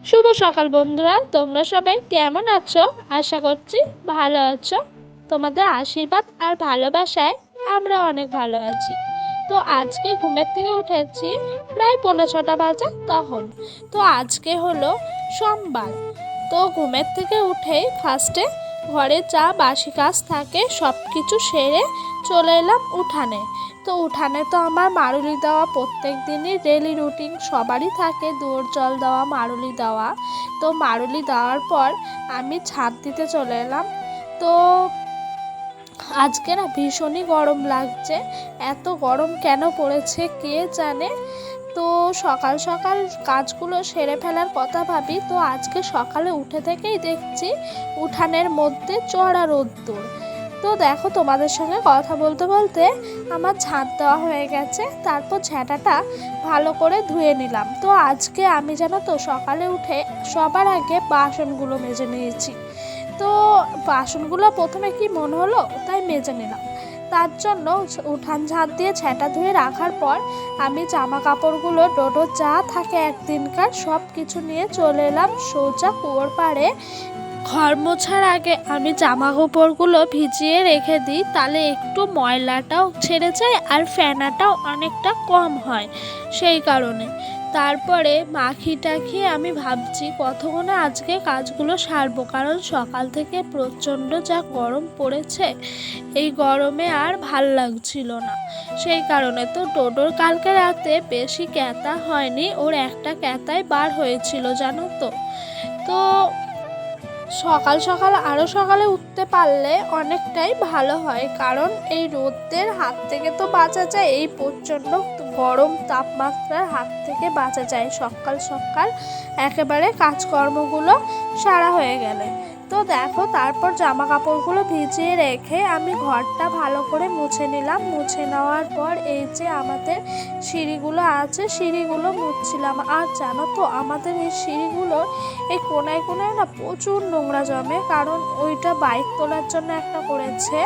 শুভ সকাল বন্ধুরা, তোমরা সবাই কেমন আছো? আশা করছি ভালো আছো। তোমাদের আশীর্বাদ আর ভালোবাসায় আমরা অনেক ভালো আছি। তো আজকে ঘুমের থেকে উঠেছি প্রায় 5:45 বাজে তখন। তো আজকে হলো সোমবার। তো ঘুমের থেকে উঠেই ফার্স্টে ঘরে যা বাসি কাজ থাকে সব কিছু সেরে চলে এলাম উঠানে। তো উঠানে তো আমার মারুলি দেওয়া প্রত্যেক দিনই ডেলি রুটিন, সবারই থাকে দৌড় জল দেওয়া, মারুলি দেওয়া। তো মারুলি দেওয়ার পর আমি ছাদ দিতে চলে এলাম। তো আজকে না ভীষণই গরম লাগছে। এত গরম কেন পড়েছে কে জানে। তো সকাল সকাল কাজগুলো সেরে ফেলার কথা ভাবি, তো আজকে সকালে উঠে থেকেই দেখছি উঠানের মধ্যে চড়া রোদ্দুর। তো দেখো, তোমাদের সঙ্গে কথা বলতে বলতে আমার ছাদ দেওয়া হয়ে গেছে। তারপর ঝাঁটাটা ভালো করে ধুয়ে নিলাম। তো আজকে আমি জানো তো সকালে উঠে সবার আগে বাসনগুলো মেজে নিয়েছি। তো বাসনগুলো প্রথমে কি মনে হলো তাই মেজে নিলাম। তার জন্য উঠান ঝাঁট দিয়ে ঝাঁটা ধুয়ে রাখার পর আমি জামা কাপড়গুলো ডোডো যা থাকে একদিনকার সব কিছু নিয়ে চলে এলাম সোজা কুয়োর পাড়ে। ঘর মোছার আগে আমি জামা কাপড়গুলো ভিজিয়ে রেখে দিই, তাহলে একটু ময়লাটাও ছেড়ে যায় আর ফেনাটাও অনেকটা কম হয়, সেই কারণে। তারপরে মাখি টাখি আমি ভাবছি কতক্ষণে আজকে কাজগুলো সারবো, কারণ সকাল থেকে প্রচণ্ড যা গরম পড়েছে, এই গরমে আর ভাল লাগছিল না। সেই কারণে তো ডোডোর কালকে রাতে বেশি ক্যাতা হয়নি, ওর একটা ক্যাতায় বার হয়েছিল জানো তো। তো সকাল সকাল আরও সকালে উঠতে পারলে অনেকটাই ভালো হয়, কারণ এই রোদের হাত থেকে তো বাঁচা যায়, এই প্রচণ্ড গরম তাপমাত্রার হাত থেকে বাঁচা যায় সকাল সকাল একেবারে কাজকর্মগুলো সারা হয়ে গেলে। তো দেখো, তারপর জামা কাপড়গুলো ভিজিয়ে রেখে আমি ঘরটা ভালো করে মুছে নিলাম। মুছে নেওয়ার পর এই যে আমাদের সিঁড়িগুলো আছে, সিঁড়িগুলো মুছছিলাম। আর জানো তো আমাদের এই সিঁড়িগুলোর এই কোনায় কোনায় না প্রচুর নোংরা জমে, কারণ ওইটা বাইক তোলার জন্য একটা করেছে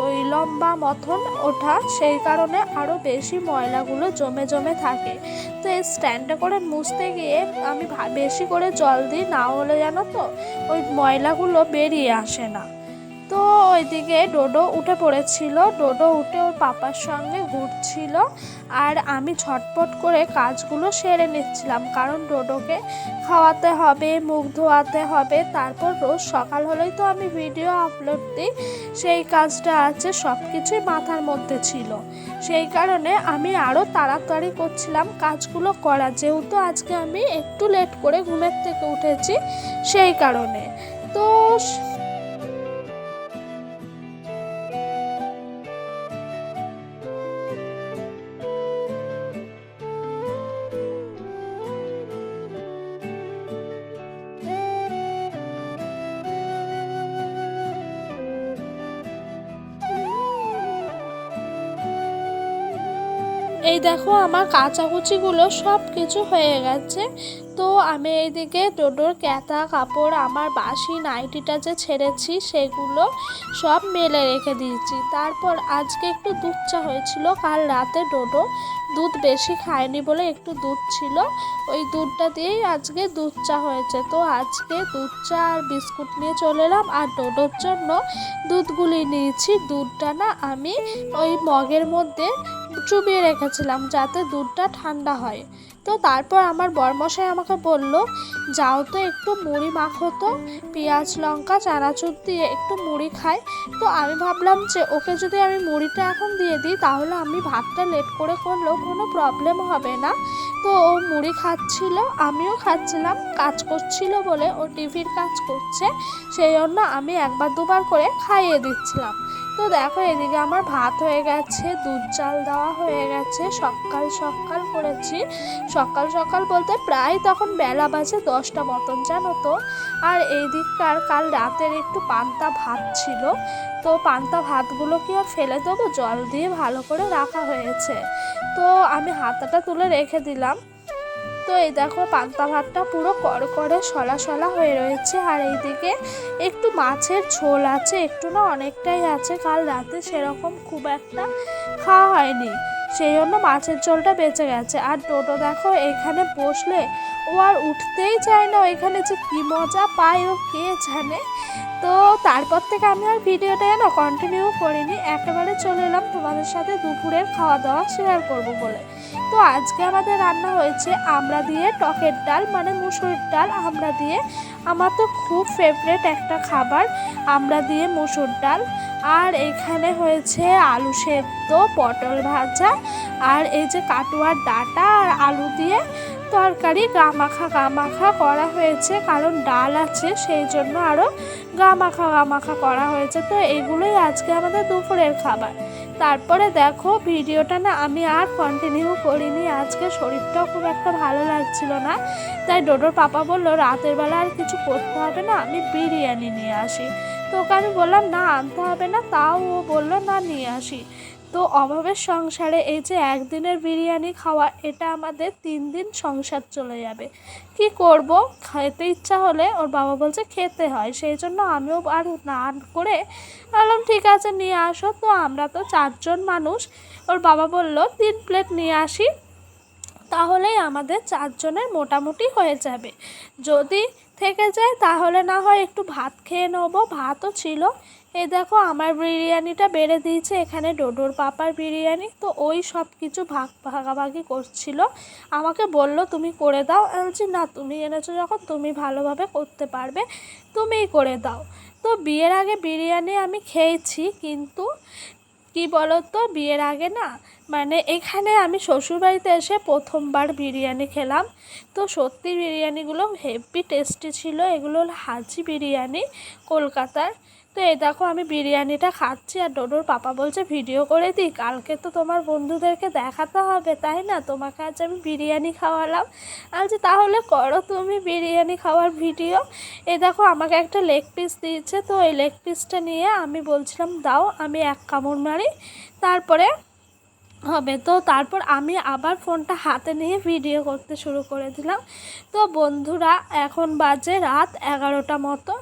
ওই লম্বা মতন ওঠা, সেই কারণে আরও বেশি ময়লাগুলো জমে জমে থাকে। তো এই স্ট্যান্ডে করে মুছতে গিয়ে আমি বেশি করে জল দিই, না হলে জানো তো ওই ময়লাগুলো বেরিয়ে আসে না। তো ওইদিকে ডোডো উঠে পড়েছিল, ডোডো উঠে ওর পাপার সঙ্গে ঘুরছিল, আর আমি ঝটপট করে কাজগুলো সেরে নিচ্ছিলাম, কারণ ডোডোকে খাওয়াতে হবে, মুখ ধোয়াতে হবে, তারপর রোজ সকাল হলেই তো আমি ভিডিও আপলোড দিই, সেই কাজটা আছে, সব কিছুই মাথার মধ্যে ছিল। সেই কারণে আমি আরও তাড়াতাড়ি করছিলাম কাজগুলো করা, যেহেতু আজকে আমি একটু লেট করে ঘুমের থেকে উঠেছি, সেই কারণে। তো এই দেখো, আমার কাচাকুচিগুলো সব কিছু হয়ে গেছে। তো আমি এইদিকে ডোডোর ক্যাতা কাপড়, আমার বাসি নাইটিটা যে ছেড়েছি সেগুলো সব মেলে রেখে দিয়েছি। তারপর আজকে একটু দুধ চা হয়েছিল, কাল রাতে ডোডো দুধ বেশি খায়নি বলে একটু দুধ ছিল, ওই দুধটা দিয়েই আজকে দুধ চা হয়েছে। তো আজকে দুধ চা আর বিস্কুট নিয়ে চলে এলাম, আর ডোডোর জন্য দুধ গুলিয়ে নিয়েছি। দুধটা না আমি ওই মগের মধ্যে চুবিয়ে রেখেছিলাম যাতে দুধটা ঠান্ডা হয়। তো তারপর আমার বরমশাই আমাকে বলল, যাও তো একটু মুড়ি মাখো তো, পেঁয়াজ লঙ্কা চানাচুর দিয়ে একটু মুড়ি খাই। তো আমি ভাবলাম যে ওকে যদি আমি মুড়িটা এখন দিয়ে দিই তাহলে আমি ভাতটা লেট করে করলেও কোনো প্রবলেম হবে না। তো ও মুড়ি খাচ্ছিল, আমিও খাচ্ছিলাম, কাজ করছিল বলে, ও টিভির কাজ করছে, সেই জন্য আমি একবার দুবার করে খাইয়ে দিচ্ছিলাম। তো দেখো, এদিকে আমার ভাত হয়ে গেছে, দুধ চাল দেওয়া হয়ে গেছে, সকাল সকাল করেছি। সকাল সকাল বলতে প্রায় তখন বেলা বাজে 10টা মতন জানো তো। আর এই দিককার কাল রাতের একটু পান্তা ভাত ছিল, তো পান্তা ভাতগুলো কি আর ফেলে দেবো, জল দিয়ে ভালো করে রাখা হয়েছে। তো আমি হাতাটা তুলে রেখে দিলাম। তো এই দেখো পান্তা ভাতটা পুরো কড়কড়ে সলা সলা হয়ে রয়েছে। আর এইদিকে একটু মাছের ঝোল আছে, একটু না অনেকটাই আছে, কাল রাতে সেরকম খুব একটা খাওয়া হয়নি, সেই জন্য মাছের ঝোলটা বেঁচে গেছে। আর টোটো দেখো এখানে বসলে ও আর উঠতেই চায় না, এখানে যে কী মজা পায় ও কে জানে। তো তারপর থেকে আমি আর ভিডিওটা যেন কন্টিনিউ করিনি, একেবারে চলে এলাম তোমাদের সাথে দুপুরের খাওয়া দাওয়া শেয়ার করব বলে। তো আজকে আমাদের রান্না হয়েছে আমড়া দিয়ে টকের ডাল, মানে মুসুরির ডাল আমড়া দিয়ে। আমার তো খুব ফেভারেট একটা খাবার আমড়া দিয়ে মুসুর ডাল। আর এখানে হয়েছে আলু সেদ্ধ, পটল ভাজা, আর এই যে কাটুয়ার ডাঁটা আর আলু দিয়ে তরকারি গামাখা করা হয়েছে, কারণ ডাল আছে সেই জন্য আরও গামাখা করা হয়েছে। তো এগুলোই আজকে আমাদের দুপুরের খাবার। তারপরে দেখো ভিডিওটা না আমি আর কন্টিনিউ করিনি, আজকে শরীরটাও খুব একটা ভালো লাগছিল না, তাই ডোডোর পাপা বললো রাতের বেলা আর কিছু করতে হবে না, আমি বিরিয়ানি নিয়ে আসি। তো ওকে আমি বললাম না আনতে হবে না, তাও ও বললো না নিয়ে আসি। তো অভাবের সংসারে এই যে একদিনের বিরিয়ানি খাওয়া, এটা আমাদের 3 দিন সংসার চলে যাবে। কি করব, খেতে ইচ্ছা হলে ওর বাবা বলছে খেতে হয়, সেই জন্য আমিও আর না করে বললাম ঠিক আছে নিয়ে আসো। তো আমরা তো 4 জন মানুষ, ওর বাবা বলল 3 প্লেট নিয়ে আসি, তাহলেই আমাদের 4 জনের মোটামুটি হয়ে যাবে। যদি থেকে যায় তাহলে না হয় একটু ভাত খেয়ে নেবো, ভাতও ছিল। এই দেখো আমার বিরিয়ানিটা বেড়ে দিয়েছে, এখানে ডোডোর পাপার বিরিয়ানি, তো ওই সব কিছু ভাগাভাগি করছিল। আমাকে বলল তুমি করে দাও, আমি বলছি না তুমি এনেছো যখন তুমি ভালোভাবে করতে পারবে, তুমিই করে দাও। তো বিয়ের আগে বিরিয়ানি আমি খেয়েছি, কিন্তু কি বলতো বিয়ের আগে না, মানে এখানে আমি শ্বশুরবাড়িতে এসে প্রথমবার বিরিয়ানি খেলাম। তো সত্যি বিরিয়ানিগুলো হেভি টেস্টি ছিল, এগুলো হলো হাজি বিরিয়ানি কলকাতার। তো এই দেখো আমি বিরিয়ানিটা খাচ্ছি, আর ডোডোর পাপা বলছে ভিডিও করে দিই, কালকে তো তোমার বন্ধুদেরকে দেখাতে হবে তাই না, তোমাকে আজ আমি বিরিয়ানি খাওয়ালাম। আর যে তাহলে করো তুমি বিরিয়ানি খাওয়ার ভিডিও। এই দেখো আমাকে একটা লেগ পিস দিয়েছে, তো ওই লেগ পিসটা নিয়ে আমি বলছিলাম দাও আমি এক কামড় মারি, তারপরে হবে। তো তারপর আমি আবার ফোনটা হাতে নিয়ে ভিডিও করতে শুরু করে দিলাম। তো বন্ধুরা এখন বাজে রাত 11টা মতো,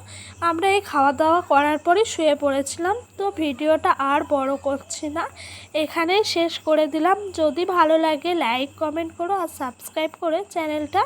আমরা এই খাওয়া দাওয়া করার পরই শুয়ে পড়েছিলাম। তো ভিডিওটা আর বড় করছি না, এখানেই শেষ করে দিলাম। যদি ভালো লাগে লাইক কমেন্ট করো আর সাবস্ক্রাইব করে চ্যানেলটা